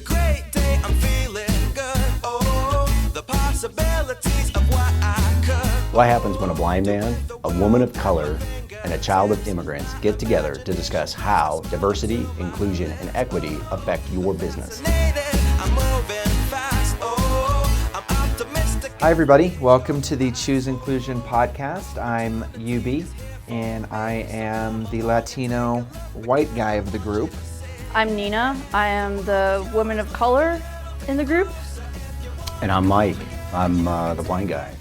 a great day, I'm feeling good. Oh, the possibilities of what I could. What happens when a blind man, a woman of color, and a child of immigrants get together to discuss how diversity, inclusion, and equity affect your business? I'm moving fast. Oh, I'm optimistic. Hi everybody, welcome to the Choose Inclusion podcast. I'm UB and I am the Latino white guy of the group. I'm Nina. I am the woman of color in the group. And I'm Mike. I'm the blind guy.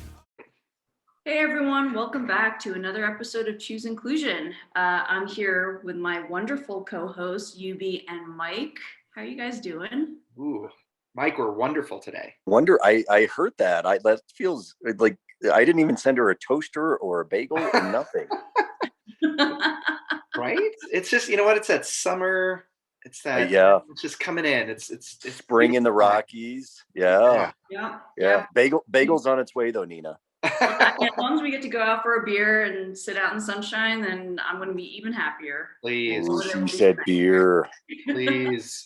Hey everyone, welcome back to another episode of Choose Inclusion. I'm here with my wonderful co-hosts, UB and Mike. How are you guys doing? Ooh, Mike, we're wonderful today. I heard that. That feels like I didn't even send her a toaster or a bagel or nothing. Right? It's just, you know what? It's that summer. It's that, It's just coming in. It's spring in the Rockies. Yeah. Bagel's on its way though, Nina. As long as we get to go out for a beer and sit out in the sunshine, then I'm going to be even happier. Please. Ooh, she said beer. Please.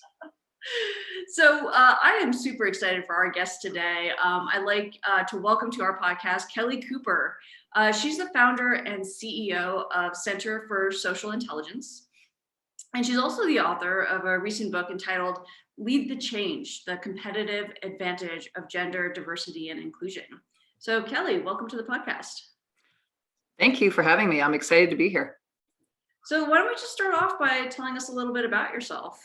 So I am super excited for our guest today. I'd like to welcome to our podcast, Kelly Cooper. She's the founder and CEO of Center for Social Intelligence. And she's also the author of a recent book entitled Lead the Change, The Competitive Advantage of Gender, Diversity, and Inclusion. So Kelly, welcome to the podcast. Thank you for having me. I'm excited to be here. So why don't we just start off by telling us a little bit about yourself?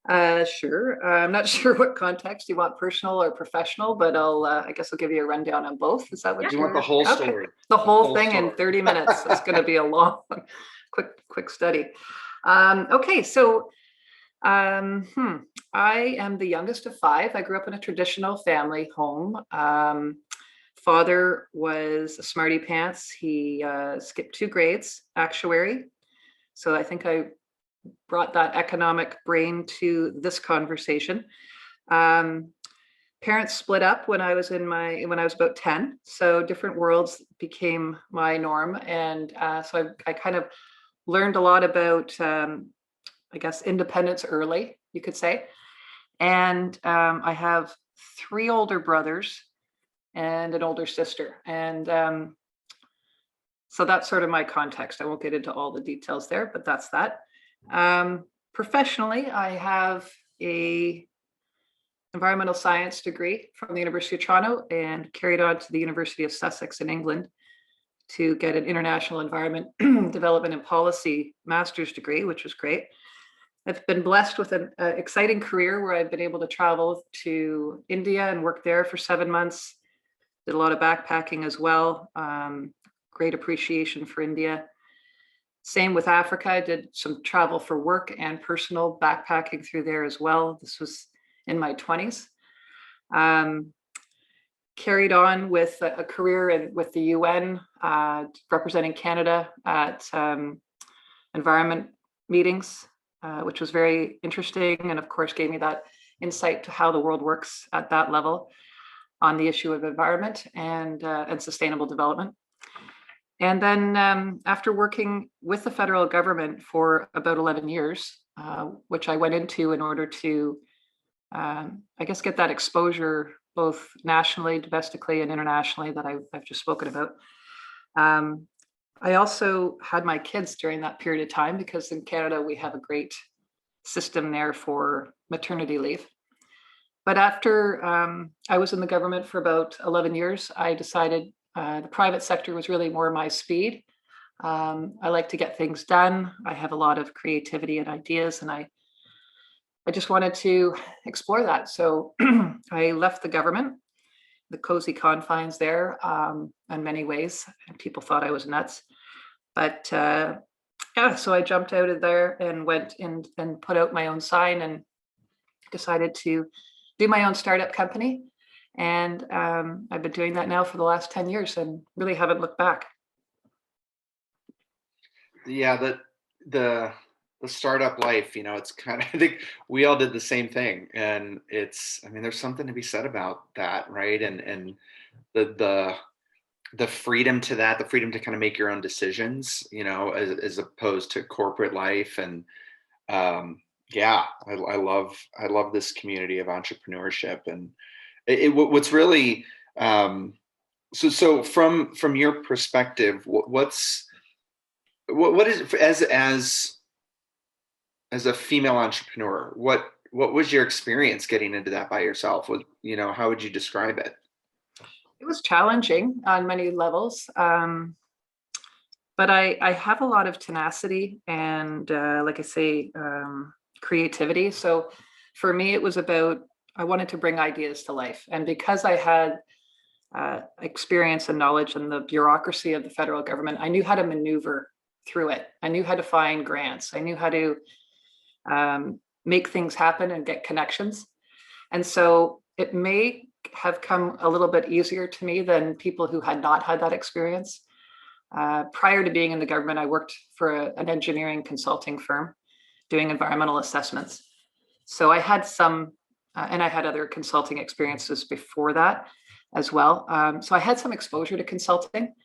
Sure. I'm not sure what context you want, personal or professional, but I guess I'll give you a rundown on both. Is that what you want? The whole story. The whole thing story. In 30 minutes. It's going to be a long, quick study. Okay, so I am the youngest of five. I grew up in a traditional family home. Father was a smarty pants. He skipped 2 grades, actuary. So I think I brought that economic brain to this conversation. Parents split up when I was about 10. So different worlds became my norm. And so I kind of learned a lot about, I guess, independence early, you could say. And I have 3 older brothers and an older sister. And so that's sort of my context. I won't get into all the details there, but that's that. Professionally, I have a environmental science degree from the University of Toronto and carried on to the University of Sussex in England to get an international environment development and policy master's degree, which was great. I've been blessed with an exciting career where I've been able to travel to India and work there for 7 months. Did a lot of backpacking as well. Great appreciation for India. Same with Africa. I did some travel for work and personal backpacking through there as well. This was in my 20s. Carried on with a career with the UN, representing Canada at environment meetings, which was very interesting, and of course gave me that insight to how the world works at that level on the issue of environment and sustainable development. And then after working with the federal government for about 11 years, which I went into in order to, I guess, get that exposure both nationally, domestically, and internationally that I've just spoken about. I also had my kids during that period of time because in Canada, we have a great system there for maternity leave. But after I was in the government for about 11 years, I decided the private sector was really more my speed. I like to get things done. I have a lot of creativity and ideas, and I just wanted to explore that. So I left the government, the cozy confines there, in many ways, and people thought I was nuts. But so I jumped out of there and went in and put out my own sign and decided to do my own startup company. And I've been doing that now for the last 10 years and really haven't looked back. Yeah, the startup life, it's kind of, I think we all did the same thing. And there's something to be said about that, right? And the freedom to that, the freedom to kind of make your own decisions, as opposed to corporate life. And Yeah, I love this community of entrepreneurship, and what's really so from your perspective, what is as a female entrepreneur, what was your experience getting into that by yourself? How would you describe it? It was challenging on many levels, but I have a lot of tenacity and, like I say, creativity. So for me, it was about, I wanted to bring ideas to life. And because I had experience and knowledge in the bureaucracy of the federal government, I knew how to maneuver through it. I knew how to find grants. I knew how to make things happen and get connections. And so it may have come a little bit easier to me than people who had not had that experience. Prior to being in the government, I worked for an engineering consulting firm doing environmental assessments. So I had some, and I had other consulting experiences before that as well. So I had some exposure to consulting,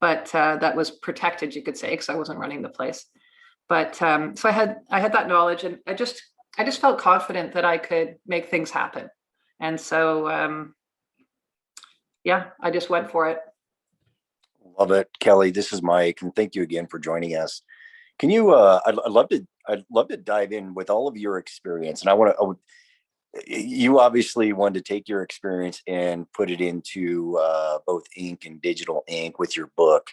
but that was protected, you could say, because I wasn't running the place. But so I had that knowledge, and I just felt confident that I could make things happen. And so, yeah, I just went for it. Love it, Kelly. This is Mike, and thank you again for joining us. Can you? I'd love to dive in with all of your experience, and you obviously wanted to take your experience and put it into both ink and digital ink with your book.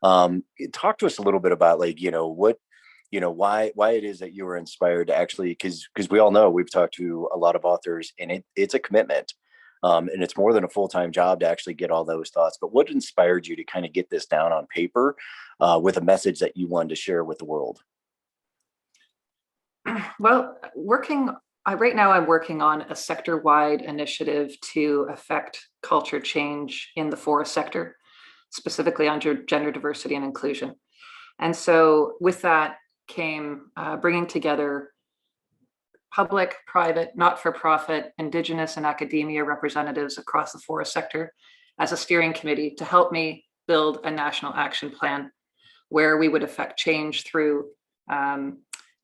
Talk to us a little bit about why it is that you were inspired to actually, because we all know, we've talked to a lot of authors, and it's a commitment. And it's more than a full-time job to actually get all those thoughts. But what inspired you to kind of get this down on paper with a message that you wanted to share with the world? Well, right now I'm working on a sector-wide initiative to affect culture change in the forest sector, specifically on gender diversity and inclusion. And so with that came bringing together public, private, not-for-profit, Indigenous and academia representatives across the forest sector as a steering committee to help me build a national action plan where we would affect change through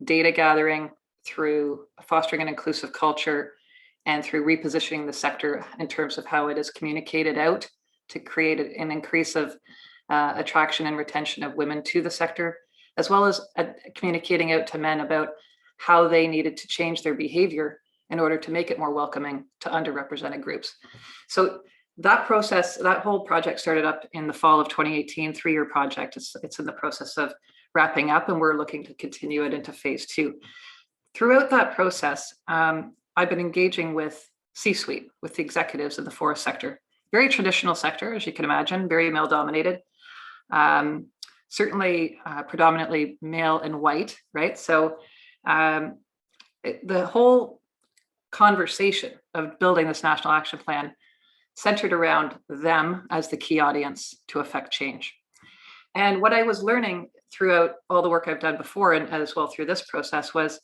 data gathering, through fostering an inclusive culture, and through repositioning the sector in terms of how it is communicated out to create an increase of attraction and retention of women to the sector, as well as communicating out to men about how they needed to change their behavior in order to make it more welcoming to underrepresented groups. So that process, that whole project started up in the fall of 2018, 3-year project. It's in the process of wrapping up, and we're looking to continue it into phase 2. Throughout that process, I've been engaging with C-suite, with the executives in the forest sector. Very traditional sector, as you can imagine, very male dominated. Certainly predominantly male and white, right? So the whole conversation of building this national action plan centered around them as the key audience to affect change. And what I was learning throughout all the work I've done before, and as well through this process, was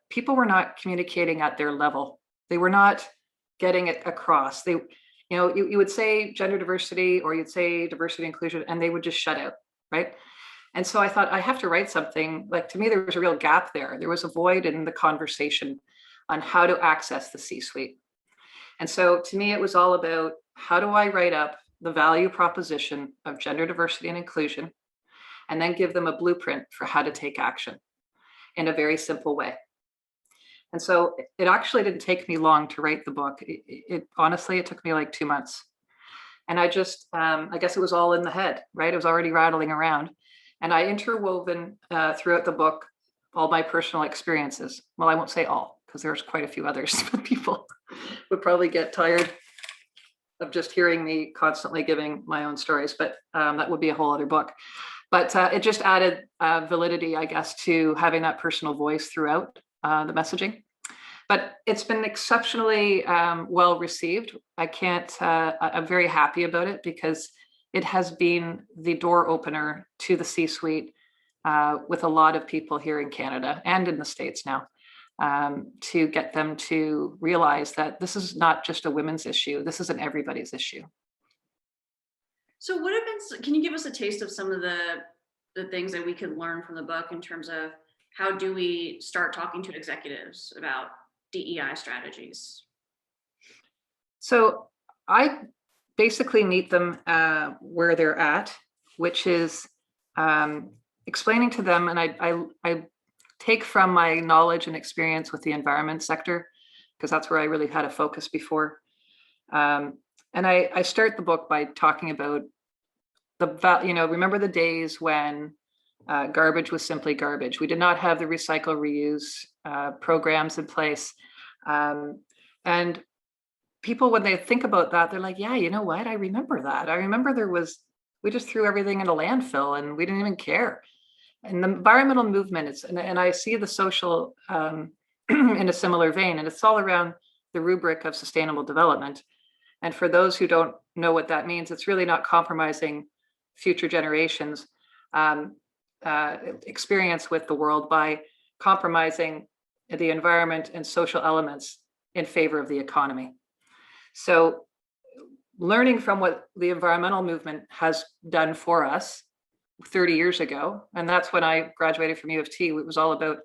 people were not communicating at their level. They were not getting it across. You would say gender diversity, or you'd say diversity inclusion, and they would just shut out, right? And so I thought, I have to write something. Like, to me, there was a real gap there. There was a void in the conversation on how to access the C-suite. And so to me, it was all about, how do I write up the value proposition of gender diversity and inclusion, and then give them a blueprint for how to take action in a very simple way. And so it actually didn't take me long to write the book. Honestly, it took me like 2 months. And I just, I guess it was all in the head, right? It was already rattling around. And I interwoven throughout the book all my personal experiences. Well, I won't say all, because there's quite a few others, but people would probably get tired of just hearing me constantly giving my own stories, but that would be a whole other book. But it just added validity, I guess, to having that personal voice throughout the messaging. But it's been exceptionally well received. I'm very happy about it, because it has been the door opener to the C-suite with a lot of people here in Canada and in the States now, to get them to realize that this is not just a women's issue. This is an everybody's issue. So can you give us a taste of some of the things that we could learn from the book in terms of how do we start talking to executives about DEI strategies? So I basically meet them where they're at, which is explaining to them, and I take from my knowledge and experience with the environment sector, because that's where I really had a focus before. And I start the book by talking about remember the days when garbage was simply garbage. We did not have the recycle reuse programs in place. And people, when they think about that, they're like, yeah, you know what? I remember that. I remember we just threw everything in a landfill and we didn't even care. And the environmental movement and I see the social in a similar vein, and it's all around the rubric of sustainable development. And for those who don't know what that means, it's really not compromising future generations' experience with the world by compromising the environment and social elements in favor of the economy. So learning from what the environmental movement has done for us 30 years ago, and that's when I graduated from U of T, it was all about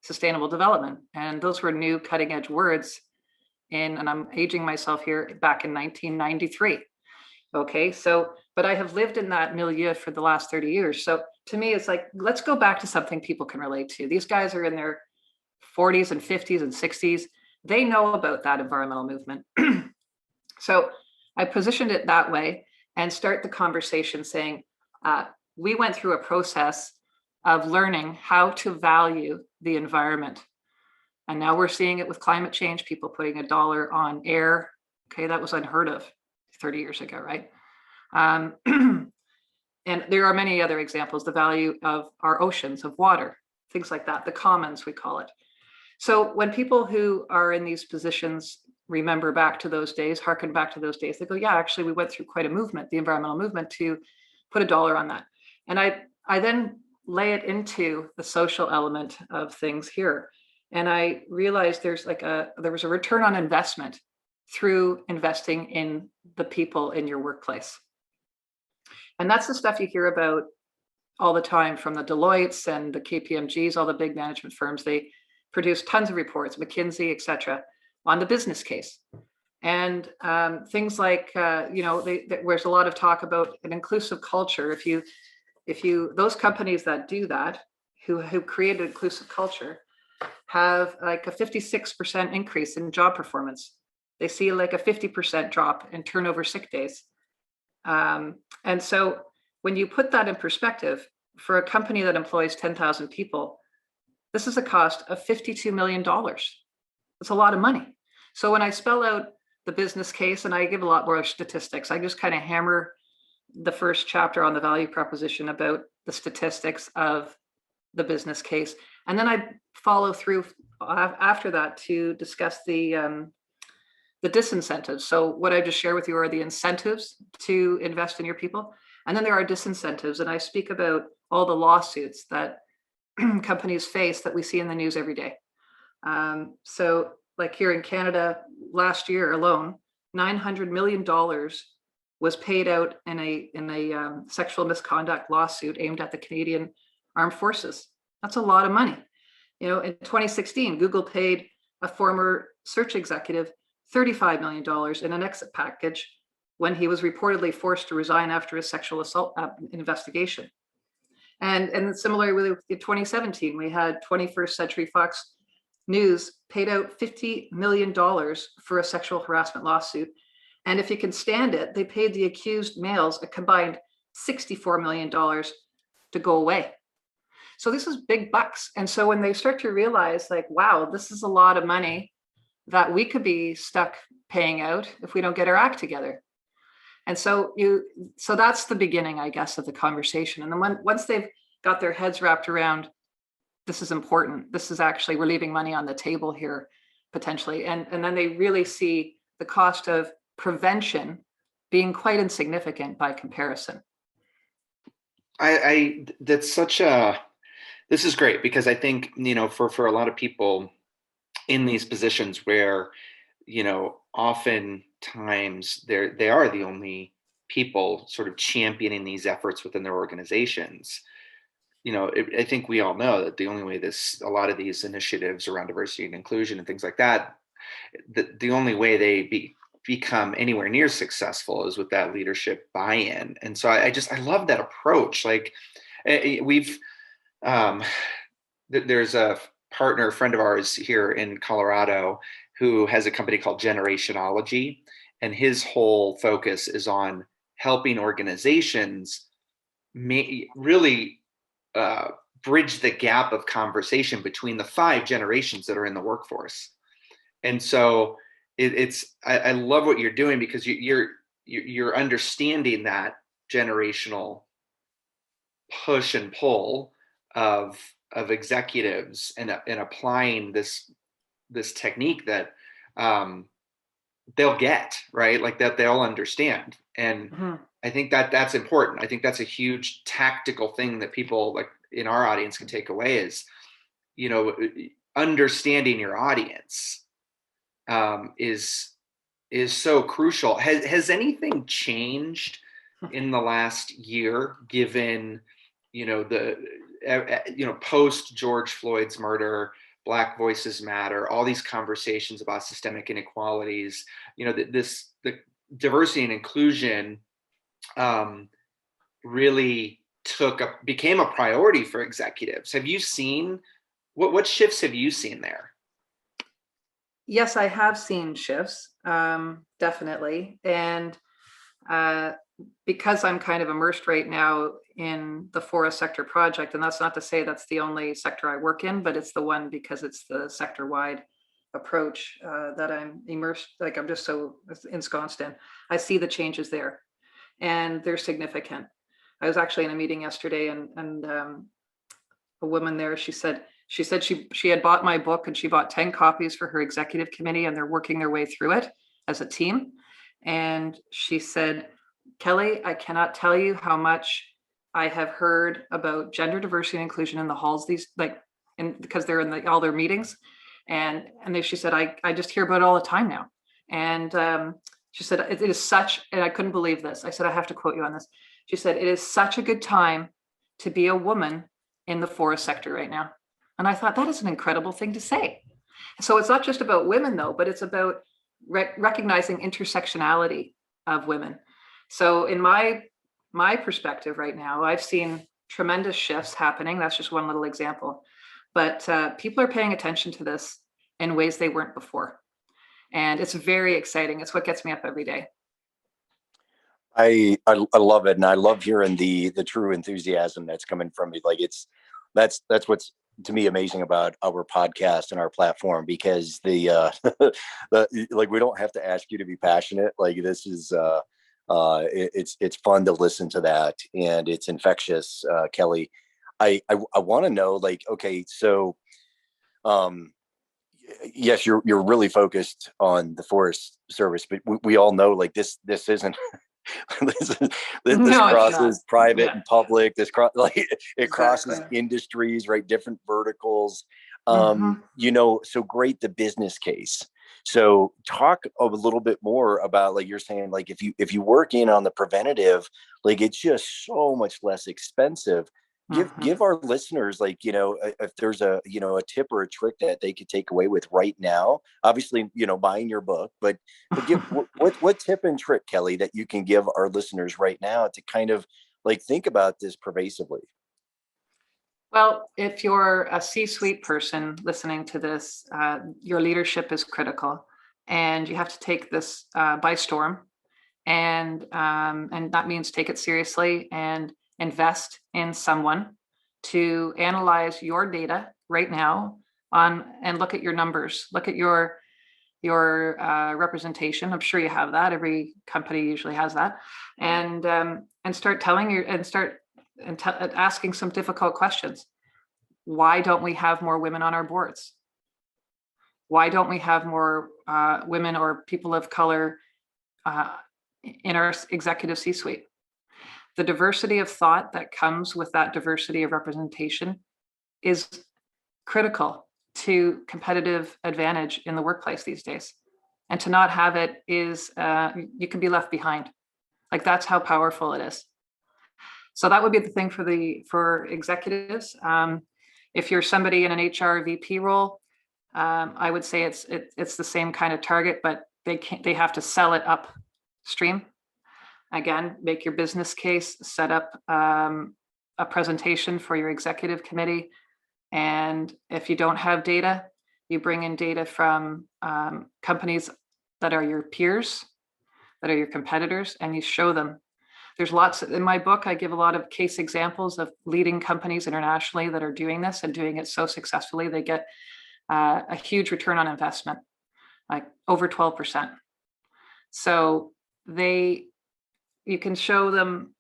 sustainable development. And those were new cutting edge words and I'm aging myself here, back in 1993. Okay, so, but I have lived in that milieu for the last 30 years. So to me, it's like, let's go back to something people can relate to. These guys are in their 40s and 50s and 60s. They know about that environmental movement. So I positioned it that way and start the conversation saying, we went through a process of learning how to value the environment. And now we're seeing it with climate change, people putting $1 on air. Okay, that was unheard of 30 years ago, right? And there are many other examples, the value of our oceans, of water, things like that, the commons, we call it. So when people who are in these positions remember back to those days, hearken back to those days, they go, yeah, actually, we went through quite a movement, the environmental movement, to put $1 on that. And I then lay it into the social element of things here. And I realized there was a return on investment through investing in the people in your workplace. And that's the stuff you hear about all the time from the Deloittes and the KPMGs, all the big management firms. They produce tons of reports, McKinsey, et cetera, on the business case. And things like, there's a lot of talk about an inclusive culture. If you those companies that do that, who create an inclusive culture, have like a 56% increase in job performance. They see like a 50% drop in turnover sick days. And so when you put that in perspective, for a company that employs 10,000 people, this is a cost of $52 million. It's a lot of money. So when I spell out the business case, and I give a lot more statistics, I just kind of hammer the first chapter on the value proposition about the statistics of the business case. And then I follow through after that to discuss the disincentives. So what I just shared with you are the incentives to invest in your people. And then there are disincentives. And I speak about all the lawsuits that companies face that we see in the news every day. So like here in Canada, last year alone, $900 million was paid out in a sexual misconduct lawsuit aimed at the Canadian Armed Forces. That's a lot of money. In 2016, Google paid a former search executive $35 million in an exit package when he was reportedly forced to resign after a sexual assault investigation. And similarly with 2017, we had 21st Century Fox News paid out $50 million for a sexual harassment lawsuit. And if you can stand it, they paid the accused males a combined $64 million to go away. So this is big bucks. And so when they start to realize like, wow, this is a lot of money that we could be stuck paying out if we don't get our act together. And so that's the beginning, I guess, of the conversation. And then once they've got their heads wrapped around, this is important. This is actually, we're leaving money on the table here potentially. And then they really see the cost of prevention being quite insignificant by comparison. This is great because I think, for a lot of people in these positions where, oftentimes they are the only people sort of championing these efforts within their organizations. I think we all know that the only way a lot of these initiatives around diversity and inclusion and things like that, the only way they become anywhere near successful is with that leadership buy-in. And so I love that approach. Like there's a friend of ours here in Colorado who has a company called Generationology, and his whole focus is on helping organizations really bridge the gap of conversation between the 5 generations that are in the workforce. And so I love what you're doing, because you're understanding that generational push and pull of executives and applying this technique that they'll get, right? Like that they'll understand. And I think that's important. I think that's a huge tactical thing that people like in our audience can take away is, understanding your audience is so crucial. Has anything changed in the last year, given, post George Floyd's murder, Black Voices Matter, all these conversations about systemic inequalities, the diversity and inclusion really became a priority for executives. Have you seen, what shifts have you seen there? Yes, I have seen shifts, definitely. And because I'm kind of immersed right now in the Forest Sector Project, and that's not to say that's the only sector I work in, but it's the one because it's the sector-wide approach that I'm immersed, like I'm just so ensconced in. I see the changes there, and they're significant. I was actually in a meeting yesterday, and a woman there, she said she had bought my book, and she bought 10 copies for her executive committee, and they're working their way through it as a team. And she said, Kelly, I cannot tell you how much I have heard about gender diversity and inclusion in the halls, because they're in all their meetings. And she said, I just hear about it all the time now. And she said, it is such, and I couldn't believe this. I said, I have to quote you on this. She said, it is such a good time to be a woman in the forest sector right now. And I thought that is an incredible thing to say. So it's not just about women though, but it's about recognizing intersectionality of women. So in my perspective right now, I've seen tremendous shifts happening. That's just one little example. But people are paying attention to this in ways they weren't before. And it's very exciting. It's what gets me up every day. I love it. And I love hearing the true enthusiasm that's coming from you. Like that's what's to me amazing about our podcast and our platform, because like, we don't have to ask you to be passionate. Like this is, it's fun to listen to that, and it's infectious. Kelly, I want to know, like, okay, so, yes, you're really focused on the Forest Service, but we all know, like, this isn't, this crosses private and public. It crosses industries, right? Different verticals. So great, the business case. So talk a little bit more about, like you're saying, like if you work in on the preventative, like it's just so much less expensive. Give our listeners, like, if there's a tip or a trick that they could take away with right now, obviously, buying your book, but give what tip and trick, Kelly, that you can give our listeners right now to kind of like think about this pervasively. Well, if you're a C-suite person listening to this, your leadership is critical, and you have to take this by storm, and that means take it seriously and invest in someone to analyze your data right now and look at your numbers, look at your representation. I'm sure you have that. Every company usually has that, and start asking some difficult questions. Why don't we have more women on our boards? Why don't we have more women or people of color in our executive C-suite? The diversity of thought that comes with that diversity of representation is critical to competitive advantage in the workplace these days. And to not have it is, you can be left behind. Like, that's how powerful it is. So that would be the thing for executives. If you're somebody in an HR VP role, I would say it's the same kind of target, but they have to sell it upstream. Again, make your business case, set up a presentation for your executive committee. And if you don't have data, you bring in data from companies that are your peers, that are your competitors, and you show them. There's lots in my book. I give a lot of case examples of leading companies internationally that are doing this and doing it so successfully. They get a huge return on investment, like over 12%. So you can show them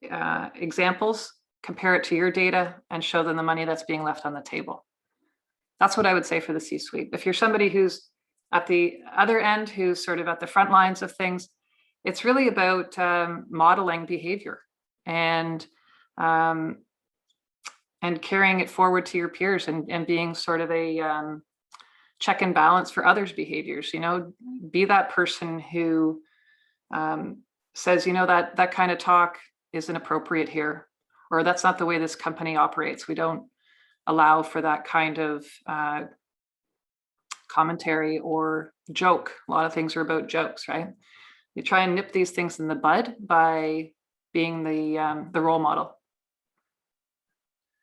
examples, compare it to your data, and show them the money that's being left on the table. That's what I would say for the C-suite. If you're somebody who's at the other end, who's sort of at the front lines of things, it's really about modeling behavior and carrying it forward to your peers and being sort of a check and balance for others' behaviors. Be that person who says, that kind of talk isn't appropriate here, or that's not the way this company operates. We don't allow for that kind of commentary or joke. A lot of things are about jokes, right? You try and nip these things in the bud by being the role model.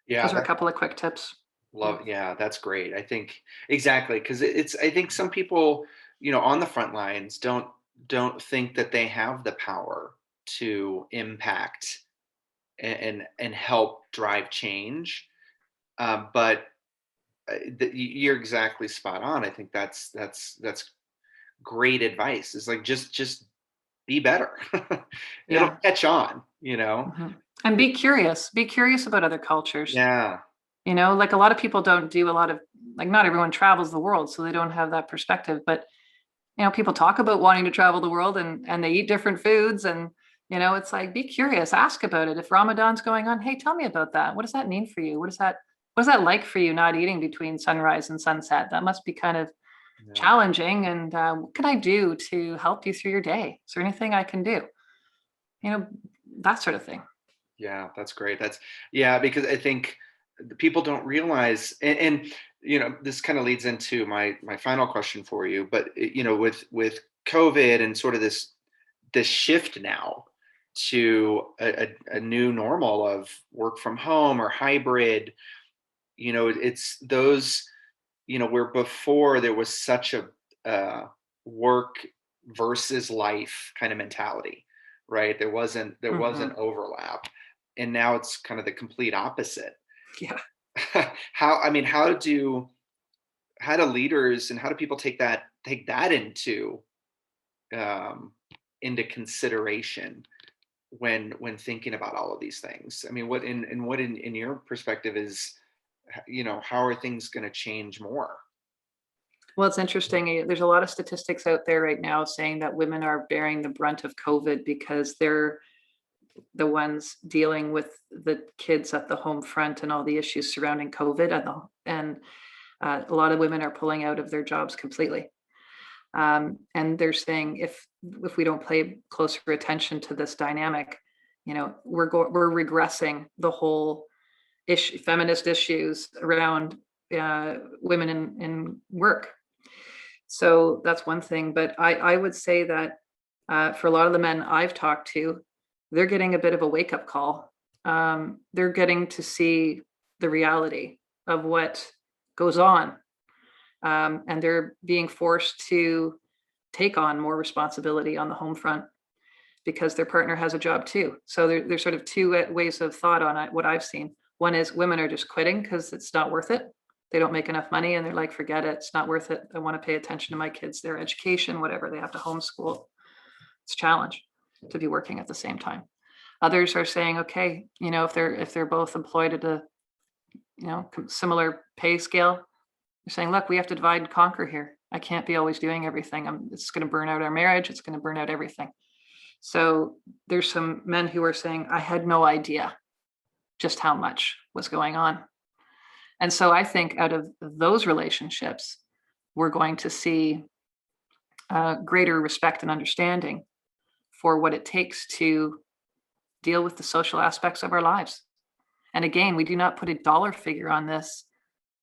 Yeah, those are a couple of quick tips. Yeah, that's great. I think exactly, because I think some people, on the front lines don't think that they have the power to impact and help drive change. But you're exactly spot on. I think that's great advice. It's like just be better. It'll catch on, Mm-hmm. And be curious about other cultures. Yeah. Like a lot of people don't do a lot of, like, not everyone travels the world, so they don't have that perspective. But people talk about wanting to travel the world and they eat different foods, and it's like, be curious, ask about it. If Ramadan's going on, hey, tell me about that. What does that mean for you? What is that like for you, not eating between sunrise and sunset? That must be kind of challenging. And what can I do to help you through your day? Is there anything I can do? That sort of thing. Yeah, that's great. Because I think people don't realize, and this kind of leads into my final question for you. But with COVID and sort of this shift now to a new normal of work from home or hybrid, it's those, where before there was such a work versus life kind of mentality, right? There wasn't overlap, and now it's kind of the complete opposite. Yeah. How do leaders and how do people take that into consideration when thinking about all of these things? I mean, what in your perspective is, how are things going to change more? Well, it's interesting. There's a lot of statistics out there right now saying that women are bearing the brunt of COVID because they're the ones dealing with the kids at the home front and all the issues surrounding COVID, and a lot of women are pulling out of their jobs completely. And they're saying if we don't pay closer attention to this dynamic, we're regressing the whole feminist issues around women in work. So that's one thing. But I would say that for a lot of the men I've talked to, they're getting a bit of a wake-up call. They're getting to see the reality of what goes on. And they're being forced to take on more responsibility on the home front because their partner has a job too. So there's sort of two ways of thought on it, what I've seen. One is women are just quitting because it's not worth it. They don't make enough money and they're like, forget it. It's not worth it. I want to pay attention to my kids, their education, whatever. They have to homeschool. It's a challenge to be working at the same time. Others are saying, okay, if they're both employed at a, similar pay scale, they're saying, look, we have to divide and conquer here. I can't be always doing everything. It's going to burn out our marriage. It's going to burn out everything. So there's some men who are saying, I had no idea just how much was going on. And so I think out of those relationships, we're going to see greater respect and understanding for what it takes to deal with the social aspects of our lives. And again, we do not put a dollar figure on this,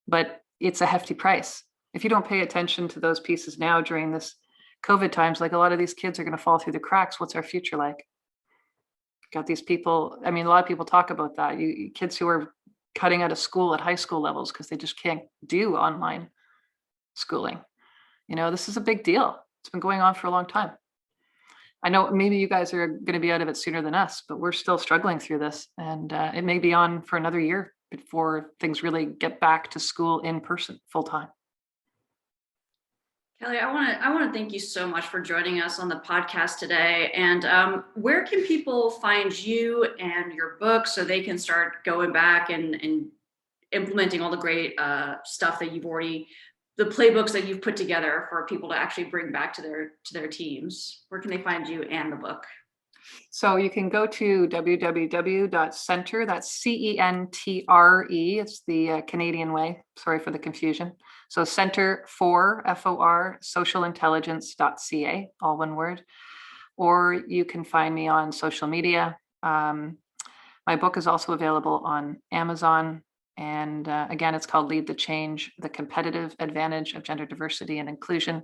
but it's a hefty price. If you don't pay attention to those pieces now during this COVID times, like a lot of these kids are going to fall through the cracks. What's our future like? Got these people. I mean, a lot of people talk about that. Kids who are cutting out of school at high school levels because they just can't do online schooling. This is a big deal. It's been going on for a long time. I know maybe you guys are going to be out of it sooner than us, but we're still struggling through this, and it may be on for another year before things really get back to school in person full time. Kelly, I want to thank you so much for joining us on the podcast today. And where can people find you and your book so they can start going back and implementing all the great stuff that the playbooks that you've put together for people to actually bring back to their teams? Where can they find you and the book? So you can go to www.centre, that's CENTRE, it's the Canadian way, sorry for the confusion. So Centre for, FOR, socialintelligence.ca, all one word. Or you can find me on social media. My book is also available on Amazon. And again, it's called Lead the Change, The Competitive Advantage of Gender Diversity and Inclusion.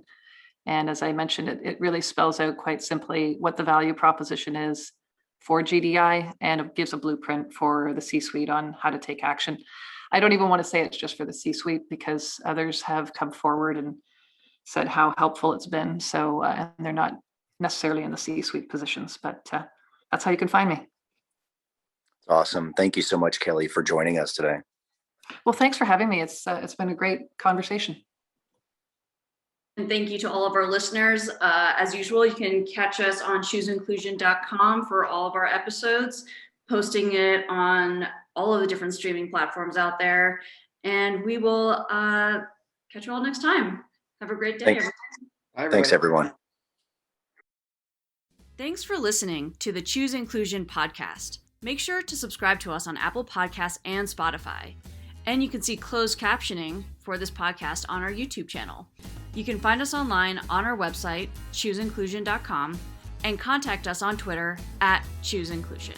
And as I mentioned, it really spells out quite simply what the value proposition is for GDI, and it gives a blueprint for the C-suite on how to take action. I don't even want to say it's just for the C-suite because others have come forward and said how helpful it's been. So and they're not necessarily in the C-suite positions, but that's how you can find me. Awesome. Thank you so much, Kelly, for joining us today. Well, thanks for having me. It's been a great conversation. And thank you to all of our listeners. As usual, you can catch us on chooseinclusion.com for all of our episodes, posting it on all of the different streaming platforms out there. And we will catch you all next time. Have a great day. Thanks. Thanks, everyone. Thanks for listening to the Choose Inclusion podcast. Make sure to subscribe to us on Apple Podcasts and Spotify. And you can see closed captioning for this podcast on our YouTube channel. You can find us online on our website, chooseinclusion.com, and contact us on Twitter @chooseinclusion.